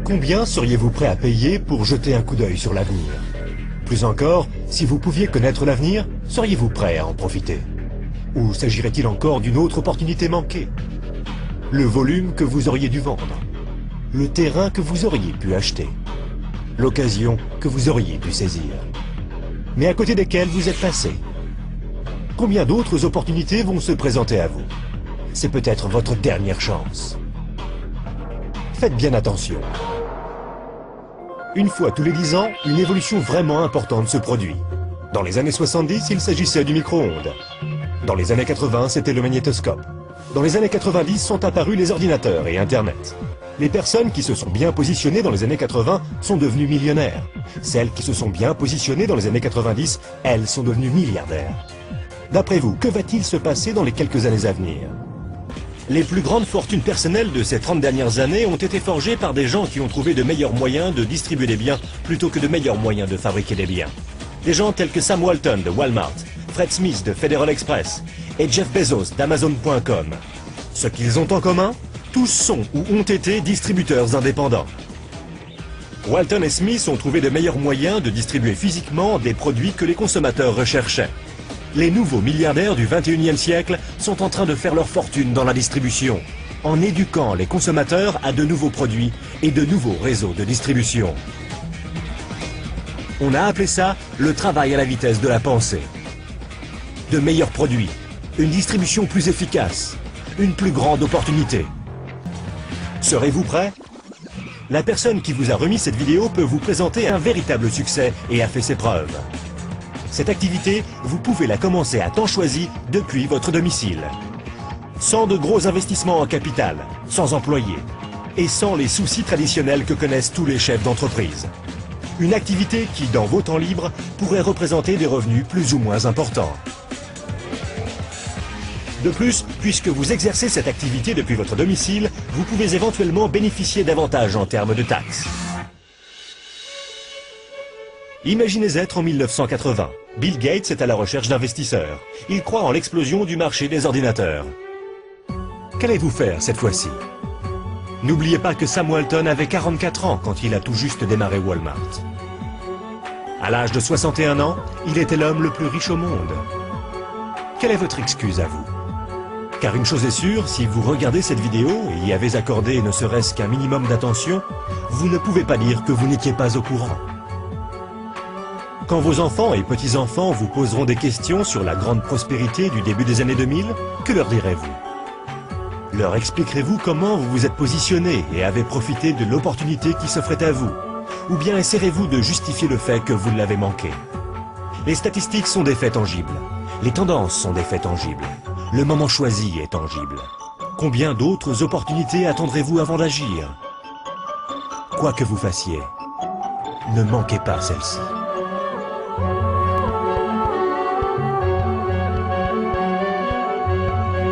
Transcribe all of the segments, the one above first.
Combien seriez-vous prêt à payer pour jeter un coup d'œil sur l'avenir? Plus encore, si vous pouviez connaître l'avenir, seriez-vous prêt à en profiter? Ou s'agirait-il encore d'une autre opportunité manquée? Le volume que vous auriez dû vendre? Le terrain que vous auriez pu acheter? L'occasion que vous auriez dû saisir? Mais à côté desquelles vous êtes passé? Combien d'autres opportunités vont se présenter à vous? C'est peut-être votre dernière chance. Faites bien attention. Une fois tous les 10 ans, une évolution vraiment importante se produit. Dans les années 70, il s'agissait du micro-ondes. Dans les années 80, c'était le magnétoscope. Dans les années 90 sont apparus les ordinateurs et Internet. Les personnes qui se sont bien positionnées dans les années 80 sont devenues millionnaires. Celles qui se sont bien positionnées dans les années 90, elles sont devenues milliardaires. D'après vous, que va-t-il se passer dans les quelques années à venir? Les plus grandes fortunes personnelles de ces 30 dernières années ont été forgées par des gens qui ont trouvé de meilleurs moyens de distribuer des biens plutôt que de meilleurs moyens de fabriquer des biens. Des gens tels que Sam Walton de Walmart, Fred Smith de Federal Express et Jeff Bezos d'Amazon.com. Ce qu'ils ont en commun, tous sont ou ont été distributeurs indépendants. Walton et Smith ont trouvé de meilleurs moyens de distribuer physiquement des produits que les consommateurs recherchaient. Les nouveaux milliardaires du 21e siècle sont en train de faire leur fortune dans la distribution, en éduquant les consommateurs à de nouveaux produits et de nouveaux réseaux de distribution. On a appelé ça le travail à la vitesse de la pensée. De meilleurs produits, une distribution plus efficace, une plus grande opportunité. Serez-vous prêt? La personne qui vous a remis cette vidéo peut vous présenter un véritable succès et a fait ses preuves. Cette activité, vous pouvez la commencer à temps choisi depuis votre domicile. Sans de gros investissements en capital, sans employés et sans les soucis traditionnels que connaissent tous les chefs d'entreprise. Une activité qui, dans vos temps libres, pourrait représenter des revenus plus ou moins importants. De plus, puisque vous exercez cette activité depuis votre domicile, vous pouvez éventuellement bénéficier d'avantages en termes de taxes. Imaginez être en 1980. Bill Gates est à la recherche d'investisseurs. Il croit en l'explosion du marché des ordinateurs. Qu'allez-vous faire cette fois-ci? N'oubliez pas que Sam Walton avait 44 ans quand il a tout juste démarré Walmart. À l'âge de 61 ans, il était l'homme le plus riche au monde. Quelle est votre excuse à vous? Car une chose est sûre, si vous regardez cette vidéo et y avez accordé ne serait-ce qu'un minimum d'attention, vous ne pouvez pas dire que vous n'étiez pas au courant. Quand vos enfants et petits-enfants vous poseront des questions sur la grande prospérité du début des années 2000, que leur direz-vous? Leur expliquerez-vous comment vous vous êtes positionné et avez profité de l'opportunité qui s'offrait à vous? Ou bien essaierez-vous de justifier le fait que vous l'avez manqué? Les statistiques sont des faits tangibles. Les tendances sont des faits tangibles. Le moment choisi est tangible. Combien d'autres opportunités attendrez-vous avant d'agir? Quoi que vous fassiez, ne manquez pas celle-ci.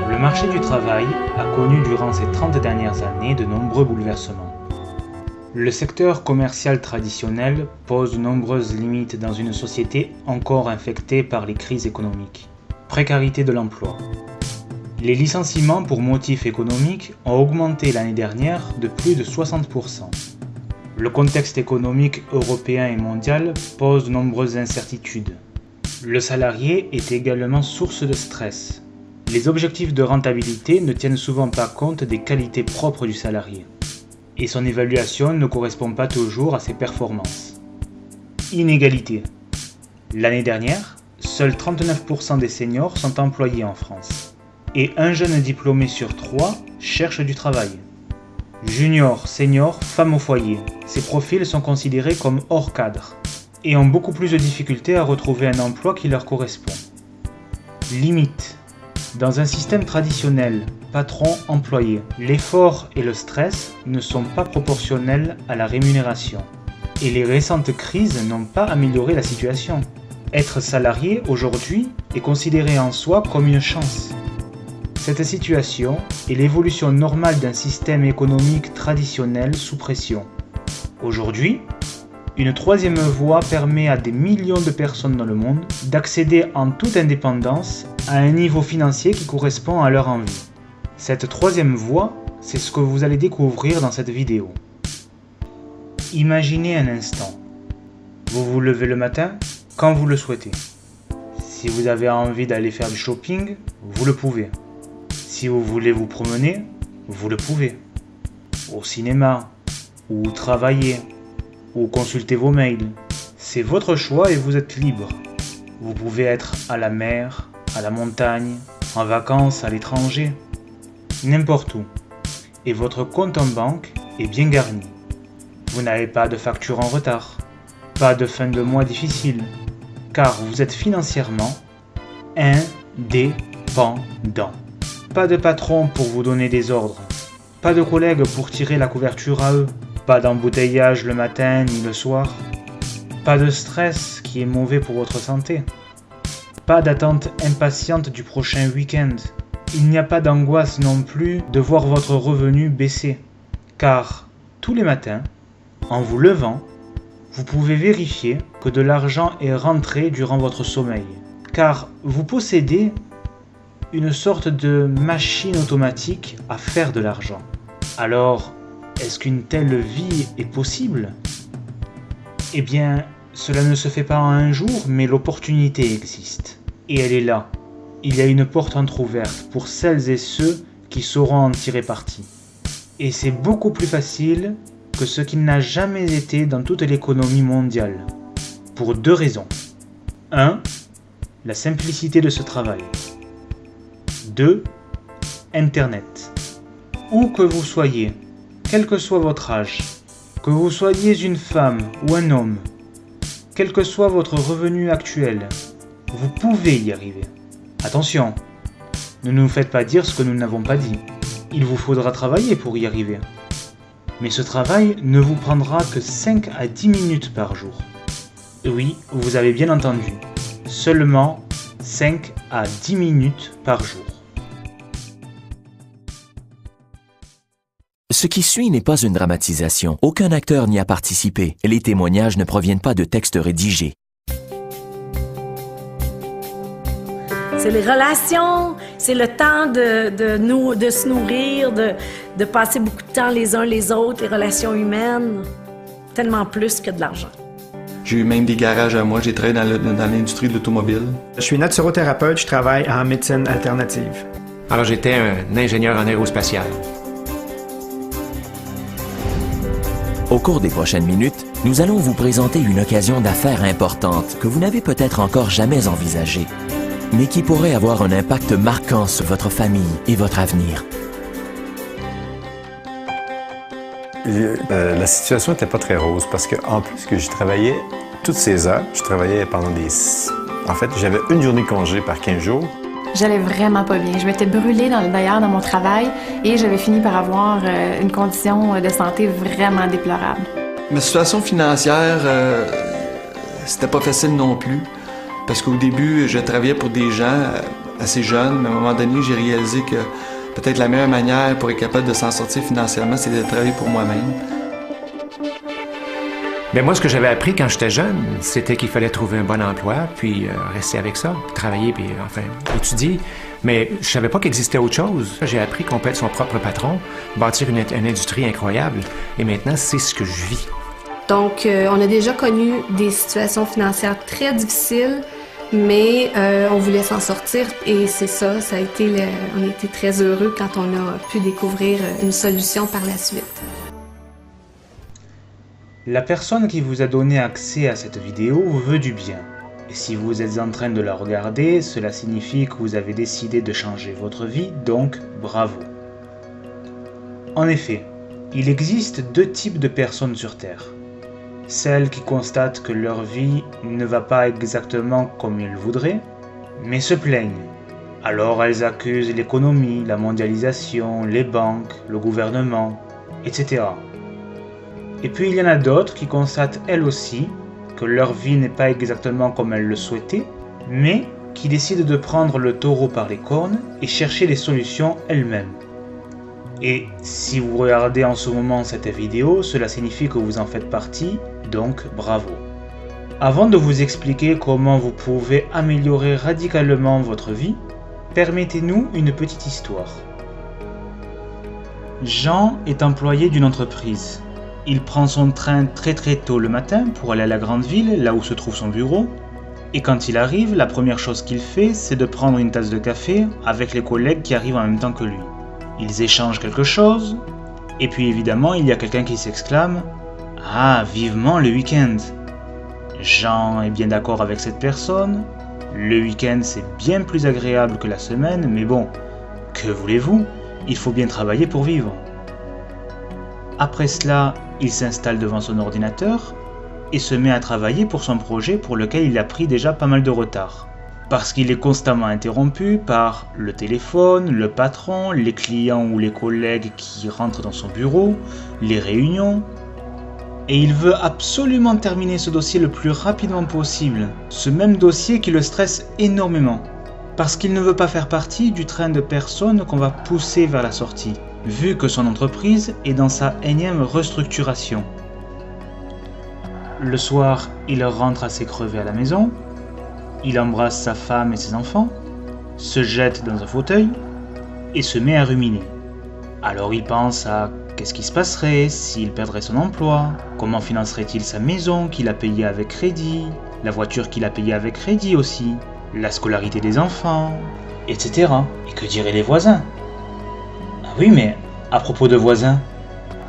Le marché du travail a connu durant ces 30 dernières années de nombreux bouleversements. Le secteur commercial traditionnel pose de nombreuses limites dans une société encore infectée par les crises économiques. Précarité de l'emploi. Les licenciements pour motifs économiques ont augmenté l'année dernière de plus de 60%. Le contexte économique européen et mondial pose de nombreuses incertitudes. Le salarié est également source de stress. Les objectifs de rentabilité ne tiennent souvent pas compte des qualités propres du salarié. Et son évaluation ne correspond pas toujours à ses performances. Inégalité. L'année dernière, seuls 39% des seniors sont employés en France. Et un jeune diplômé sur 3 cherche du travail. Junior, senior, femme au foyer. Ces profils sont considérés comme hors cadre et ont beaucoup plus de difficultés à retrouver un emploi qui leur correspond. Limite. Dans un système traditionnel, patron-employé, l'effort et le stress ne sont pas proportionnels à la rémunération. Et les récentes crises n'ont pas amélioré la situation. Être salarié aujourd'hui est considéré en soi comme une chance. Cette situation est l'évolution normale d'un système économique traditionnel sous pression. Aujourd'hui, une troisième voie permet à des millions de personnes dans le monde d'accéder en toute indépendance à un niveau financier qui correspond à leur envie. Cette troisième voie, c'est ce que vous allez découvrir dans cette vidéo. Imaginez un instant. Vous vous levez le matin quand vous le souhaitez. Si vous avez envie d'aller faire du shopping, vous le pouvez. Si vous voulez vous promener, vous le pouvez. Au cinéma, ou travailler, ou consulter vos mails. C'est votre choix et vous êtes libre. Vous pouvez être à la mer, à la montagne, en vacances à l'étranger, n'importe où. Et votre compte en banque est bien garni. Vous n'avez pas de facture en retard, pas de fin de mois difficile, car vous êtes financièrement indépendant. Pas de patron pour vous donner des ordres, pas de collègues pour tirer la couverture à eux, pas d'embouteillage le matin ni le soir, pas de stress qui est mauvais pour votre santé, pas d'attente impatiente du prochain week-end. Il n'y a pas d'angoisse non plus de voir votre revenu baisser, car tous les matins, en vous levant, vous pouvez vérifier que de l'argent est rentré durant votre sommeil, car vous possédez une sorte de machine automatique à faire de l'argent. Alors, est-ce qu'une telle vie est possible ? Eh bien, cela ne se fait pas en un jour, mais l'opportunité existe. Et elle est là. Il y a une porte entrouverte pour celles et ceux qui sauront en tirer parti. Et c'est beaucoup plus facile que ce qu'il n'a jamais été dans toute l'économie mondiale. Pour 2 raisons. 1. La simplicité de ce travail. 2. Internet. Où que vous soyez, quel que soit votre âge, que vous soyez une femme ou un homme, quel que soit votre revenu actuel, vous pouvez y arriver. Attention, ne nous faites pas dire ce que nous n'avons pas dit. Il vous faudra travailler pour y arriver. Mais ce travail ne vous prendra que 5 à 10 minutes par jour. Oui, vous avez bien entendu, seulement 5 à 10 minutes par jour. Ce qui suit n'est pas une dramatisation. Aucun acteur n'y a participé. Les témoignages ne proviennent pas de textes rédigés. C'est les relations, c'est le temps de se nourrir, de passer beaucoup de temps les uns les autres, les relations humaines, tellement plus que de l'argent. J'ai eu même des garages à moi, j'ai travaillé dans l'industrie de l'automobile. Je suis naturothérapeute, je travaille en médecine alternative. Alors j'étais un ingénieur en aérospatial. Au cours des prochaines minutes, nous allons vous présenter une occasion d'affaires importante que vous n'avez peut-être encore jamais envisagée, mais qui pourrait avoir un impact marquant sur votre famille et votre avenir. La situation n'était pas très rose parce qu'en plus que je travaillais toutes ces heures, je travaillais pendant En fait, j'avais une journée de congé par 15 jours. J'allais vraiment pas bien. Je m'étais brûlée d'ailleurs dans mon travail et j'avais fini par avoir une condition de santé vraiment déplorable. Ma situation financière, c'était pas facile non plus. Parce qu'au début, je travaillais pour des gens assez jeunes, mais à un moment donné, j'ai réalisé que peut-être la meilleure manière pour être capable de s'en sortir financièrement, c'est de travailler pour moi-même. Mais moi, ce que j'avais appris quand j'étais jeune, c'était qu'il fallait trouver un bon emploi, puis rester avec ça, travailler, puis enfin, étudier. Mais je savais pas qu'il existait autre chose. J'ai appris qu'on peut être son propre patron, bâtir une industrie incroyable, et maintenant, c'est ce que je vis. Donc, on a déjà connu des situations financières très difficiles, mais on voulait s'en sortir, et c'est ça, on a été très heureux quand on a pu découvrir une solution par la suite. La personne qui vous a donné accès à cette vidéo vous veut du bien. Et si vous êtes en train de la regarder, cela signifie que vous avez décidé de changer votre vie, donc bravo. En effet, il existe 2 types de personnes sur Terre. Celles qui constatent que leur vie ne va pas exactement comme ils voudraient, mais se plaignent. Alors elles accusent l'économie, la mondialisation, les banques, le gouvernement, etc. Et puis il y en a d'autres qui constatent elles aussi que leur vie n'est pas exactement comme elles le souhaitaient, mais qui décident de prendre le taureau par les cornes et chercher des solutions elles-mêmes. Et si vous regardez en ce moment cette vidéo, cela signifie que vous en faites partie, donc bravo. Avant de vous expliquer comment vous pouvez améliorer radicalement votre vie, permettez-nous une petite histoire. Jean est employé d'une entreprise. Il prend son train très tôt le matin pour aller à la grande ville, là où se trouve son bureau. Et quand il arrive, la première chose qu'il fait, c'est de prendre une tasse de café avec les collègues qui arrivent en même temps que lui. Ils échangent quelque chose, et puis évidemment, il y a quelqu'un qui s'exclame « Ah, vivement le week-end !» Jean est bien d'accord avec cette personne. Le week-end, c'est bien plus agréable que la semaine, mais bon, que voulez-vous? Il faut bien travailler pour vivre. Après cela, il s'installe devant son ordinateur et se met à travailler pour son projet pour lequel il a pris déjà pas mal de retard. Parce qu'il est constamment interrompu par le téléphone, le patron, les clients ou les collègues qui rentrent dans son bureau, les réunions. Et il veut absolument terminer ce dossier le plus rapidement possible. Ce même dossier qui le stresse énormément. Parce qu'il ne veut pas faire partie du train de personnes qu'on va pousser vers la sortie, vu que son entreprise est dans sa énième restructuration. Le soir, il rentre assez crevé à la maison, il embrasse sa femme et ses enfants, se jette dans un fauteuil et se met à ruminer. Alors il pense à qu'est-ce qui se passerait s'il perdrait son emploi, comment financerait-il sa maison qu'il a payée avec crédit, la voiture qu'il a payée avec crédit aussi, la scolarité des enfants, etc. Et que diraient les voisins? Ah oui, mais à propos de voisins,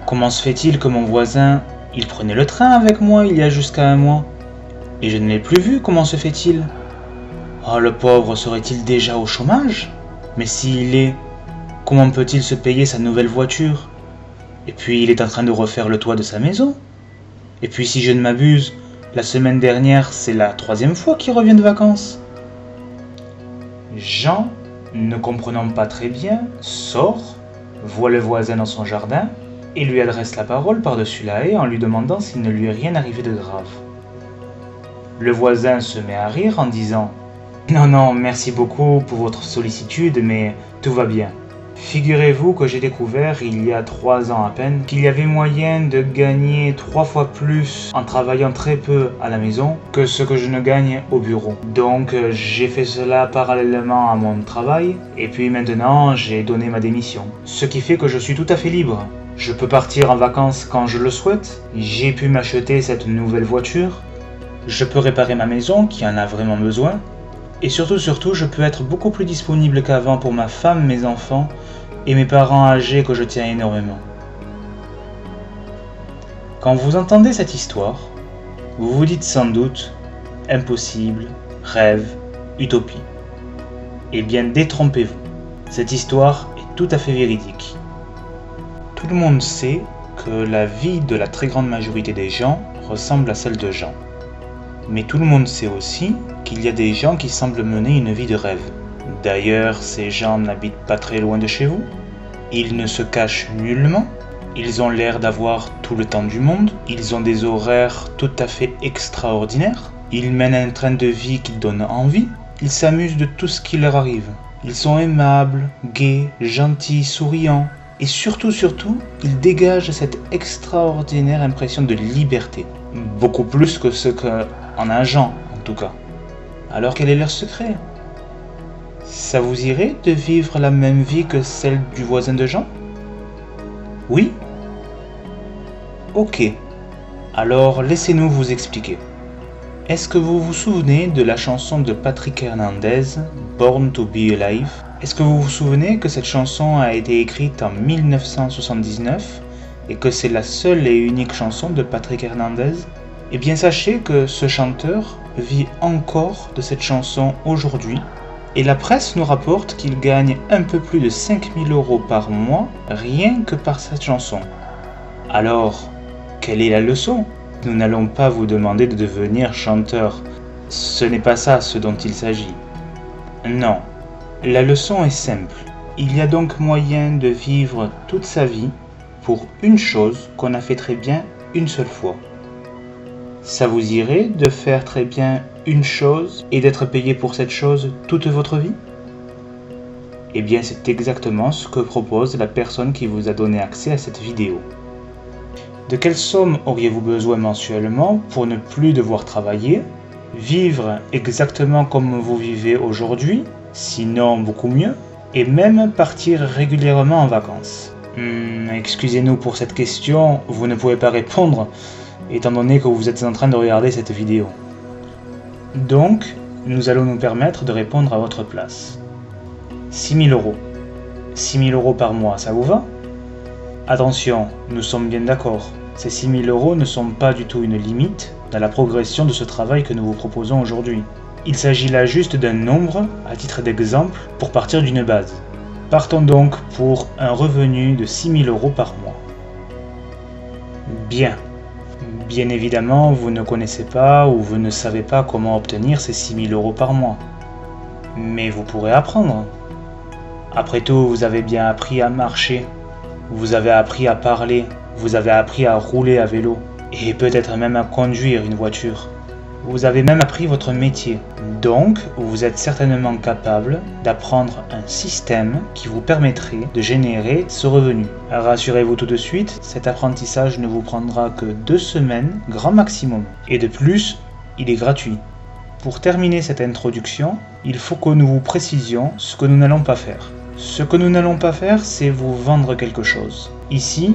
comment se fait-il que mon voisin, il prenait le train avec moi il y a jusqu'à un mois, et je ne l'ai plus vu, comment se fait-il? Oh, le pauvre serait-il déjà au chômage? Mais s'il l'est, comment peut-il se payer sa nouvelle voiture? Et puis il est en train de refaire le toit de sa maison. Et puis si je ne m'abuse, la semaine dernière, c'est la 3e fois qu'il revient de vacances. Jean, ne comprenant pas très bien, sort, voit le voisin dans son jardin et lui adresse la parole par-dessus la haie en lui demandant s'il ne lui est rien arrivé de grave. Le voisin se met à rire en disant « Non, merci beaucoup pour votre sollicitude, mais tout va bien. Figurez-vous que j'ai découvert, il y a 3 ans à peine, qu'il y avait moyen de gagner 3 fois plus en travaillant très peu à la maison que ce que je ne gagne au bureau. Donc j'ai fait cela parallèlement à mon travail, et puis maintenant j'ai donné ma démission. Ce qui fait que je suis tout à fait libre. Je peux partir en vacances quand je le souhaite, j'ai pu m'acheter cette nouvelle voiture, je peux réparer ma maison qui en a vraiment besoin, et surtout, je peux être beaucoup plus disponible qu'avant pour ma femme, mes enfants et mes parents âgés que je tiens énormément. Quand vous entendez cette histoire, vous vous dites sans doute impossible, rêve, utopie. Eh bien, détrompez-vous. Cette histoire est tout à fait véridique. Tout le monde sait que la vie de la très grande majorité des gens ressemble à celle de Jean. Mais tout le monde sait aussi qu'il y a des gens qui semblent mener une vie de rêve. D'ailleurs, ces gens n'habitent pas très loin de chez vous. Ils ne se cachent nullement. Ils ont l'air d'avoir tout le temps du monde. Ils ont des horaires tout à fait extraordinaires. Ils mènent un train de vie qui donne envie. Ils s'amusent de tout ce qui leur arrive. Ils sont aimables, gais, gentils, souriants. Et surtout, ils dégagent cette extraordinaire impression de liberté. Beaucoup plus que ce qu'en a Jean, en tout cas. Alors quel est leur secret? Ça vous irait de vivre la même vie que celle du voisin de Jean? Oui? Ok. Alors laissez-nous vous expliquer. Est-ce que vous vous souvenez de la chanson de Patrick Hernandez, Born to be Alive? Est-ce que vous vous souvenez que cette chanson a été écrite en 1979 et que c'est la seule et unique chanson de Patrick Hernandez? Eh bien sachez que ce chanteur vit encore de cette chanson aujourd'hui et la presse nous rapporte qu'il gagne un peu plus de 5 000 € par mois rien que par cette chanson. Alors, quelle est la leçon? Nous n'allons pas vous demander de devenir chanteur. Ce n'est pas ça ce dont il s'agit. Non, la leçon est simple. Il y a donc moyen de vivre toute sa vie pour une chose qu'on a fait très bien une seule fois. Ça vous irait de faire très bien une chose et d'être payé pour cette chose toute votre vie? Eh bien, c'est exactement ce que propose la personne qui vous a donné accès à cette vidéo. De quelle somme auriez-vous besoin mensuellement pour ne plus devoir travailler, vivre exactement comme vous vivez aujourd'hui, sinon beaucoup mieux, et même partir régulièrement en vacances? Excusez-nous pour cette question, vous ne pouvez pas répondre, étant donné que vous êtes en train de regarder cette vidéo. Donc, nous allons nous permettre de répondre à votre place. 6 000 €. 6 000 € par mois, ça vous va? Attention, nous sommes bien d'accord, ces 6 000 € ne sont pas du tout une limite dans la progression de ce travail que nous vous proposons aujourd'hui. Il s'agit là juste d'un nombre, à titre d'exemple, pour partir d'une base. Partons donc pour un revenu de 6 000 € par mois. Bien. Bien évidemment, vous ne connaissez pas ou vous ne savez pas comment obtenir ces 6 000 € par mois. Mais vous pourrez apprendre. Après tout, vous avez bien appris à marcher, vous avez appris à parler, vous avez appris à rouler à vélo, et peut-être même à conduire une voiture. Vous avez même appris votre métier. Donc, vous êtes certainement capable d'apprendre un système qui vous permettrait de générer ce revenu. Rassurez-vous tout de suite, cet apprentissage ne vous prendra que 2 semaines, grand maximum. Et de plus, il est gratuit. Pour terminer cette introduction, il faut que nous vous précisions ce que nous n'allons pas faire. Ce que nous n'allons pas faire, c'est vous vendre quelque chose. Ici,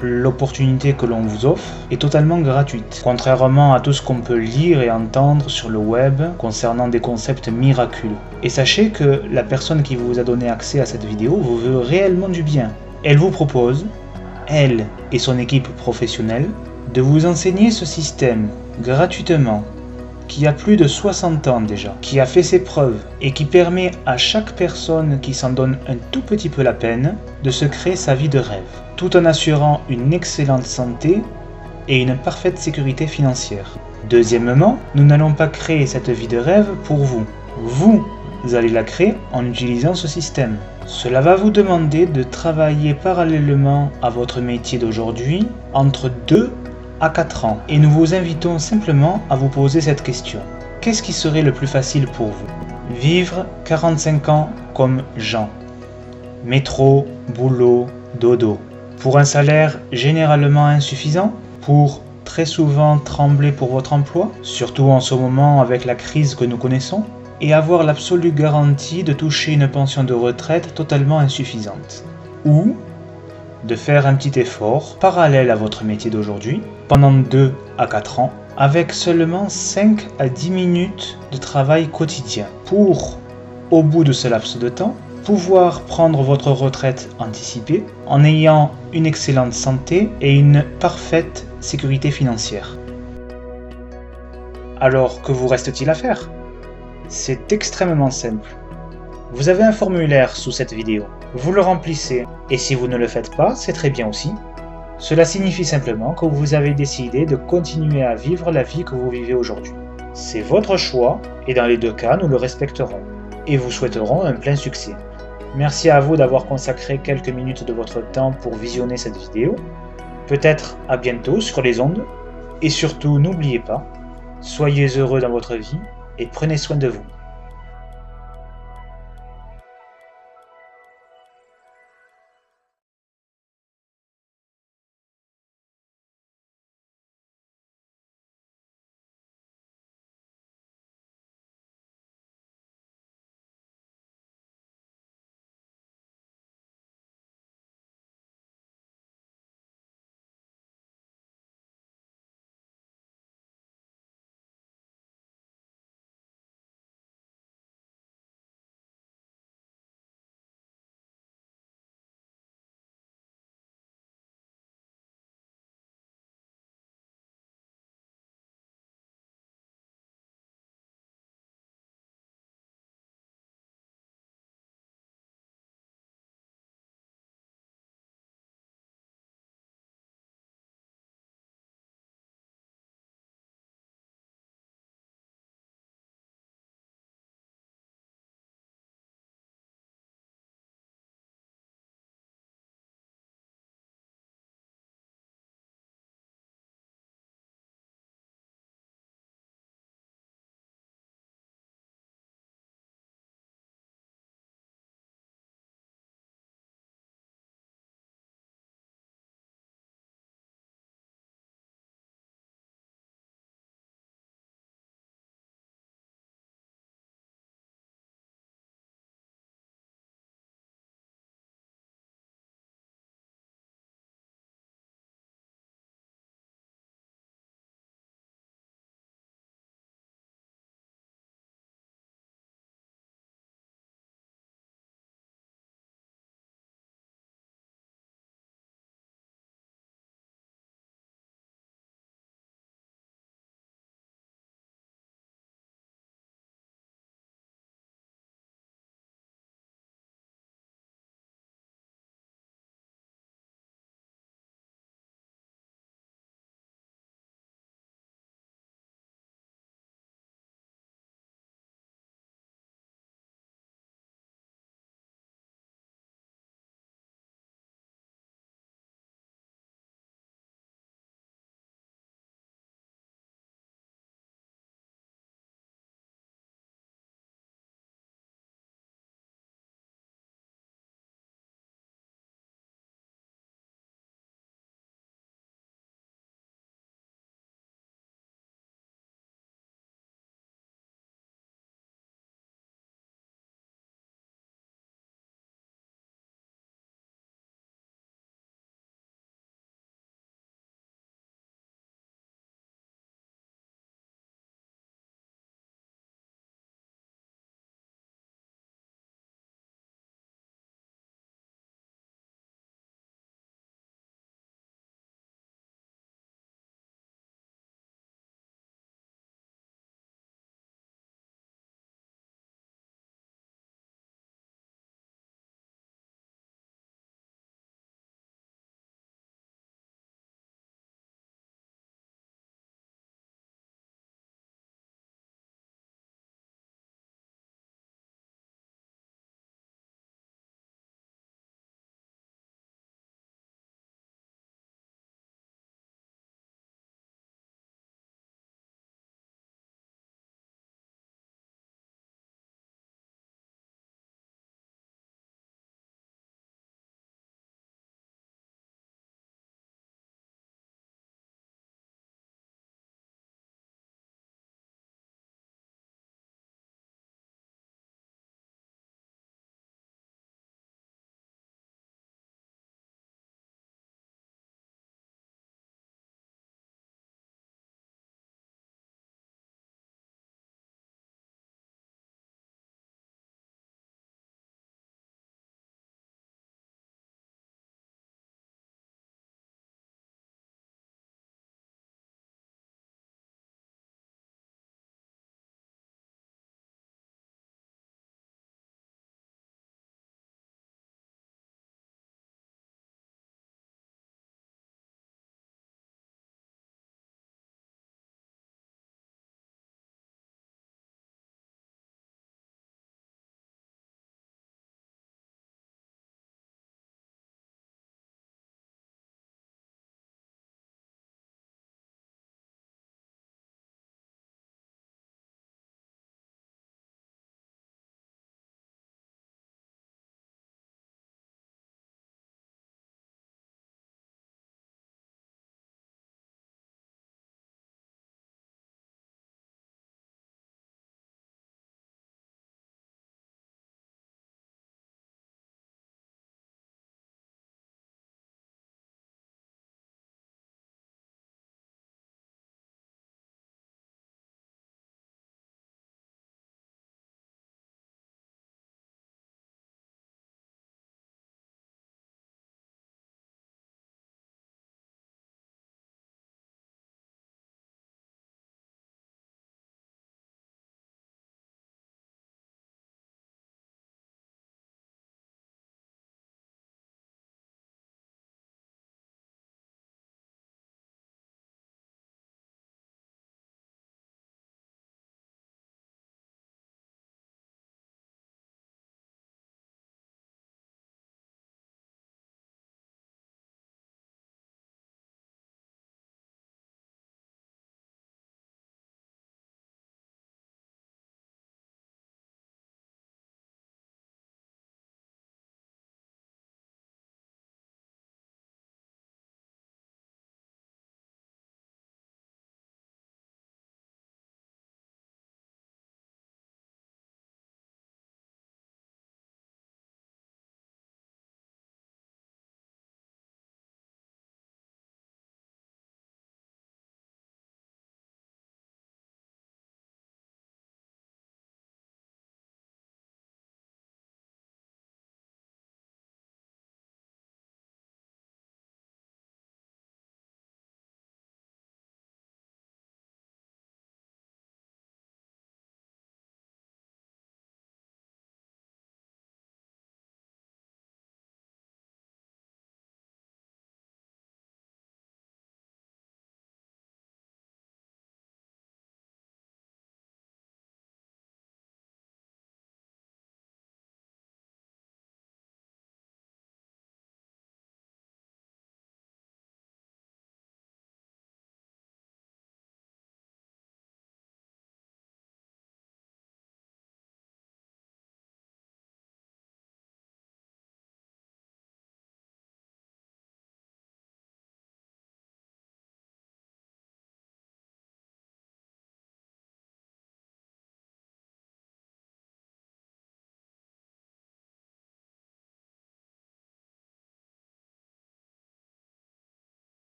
l'opportunité que l'on vous offre est totalement gratuite, contrairement à tout ce qu'on peut lire et entendre sur le web concernant des concepts miraculeux. Et sachez que la personne qui vous a donné accès à cette vidéo vous veut réellement du bien. Elle vous propose, elle et son équipe professionnelle, de vous enseigner ce système gratuitement, qui a plus de 60 ans déjà, qui a fait ses preuves et qui permet à chaque personne qui s'en donne un tout petit peu la peine de se créer sa vie de rêve, tout en assurant une excellente santé et une parfaite sécurité financière. Deuxièmement, nous n'allons pas créer cette vie de rêve pour vous. Vous allez la créer en utilisant ce système. Cela va vous demander de travailler parallèlement à votre métier d'aujourd'hui entre 2 à 4 ans. Et nous vous invitons simplement à vous poser cette question. Qu'est-ce qui serait le plus facile pour vous? Vivre 45 ans comme Jean. Métro, boulot, dodo. Pour un salaire généralement insuffisant? Pour très souvent trembler pour votre emploi? Surtout en ce moment avec la crise que nous connaissons? Et avoir l'absolue garantie de toucher une pension de retraite totalement insuffisante? Ou de faire un petit effort parallèle à votre métier d'aujourd'hui pendant 2 à 4 ans avec seulement 5 à 10 minutes de travail quotidien pour, au bout de ce laps de temps, pouvoir prendre votre retraite anticipée en ayant une excellente santé et une parfaite sécurité financière. Alors, que vous reste-t-il à faire? C'est extrêmement simple. Vous avez un formulaire sous cette vidéo. Vous le remplissez, et si vous ne le faites pas, c'est très bien aussi. Cela signifie simplement que vous avez décidé de continuer à vivre la vie que vous vivez aujourd'hui. C'est votre choix, et dans les 2 cas, nous le respecterons, et vous souhaiterons un plein succès. Merci à vous d'avoir consacré quelques minutes de votre temps pour visionner cette vidéo. Peut-être à bientôt sur les ondes, et surtout n'oubliez pas, soyez heureux dans votre vie, et prenez soin de vous.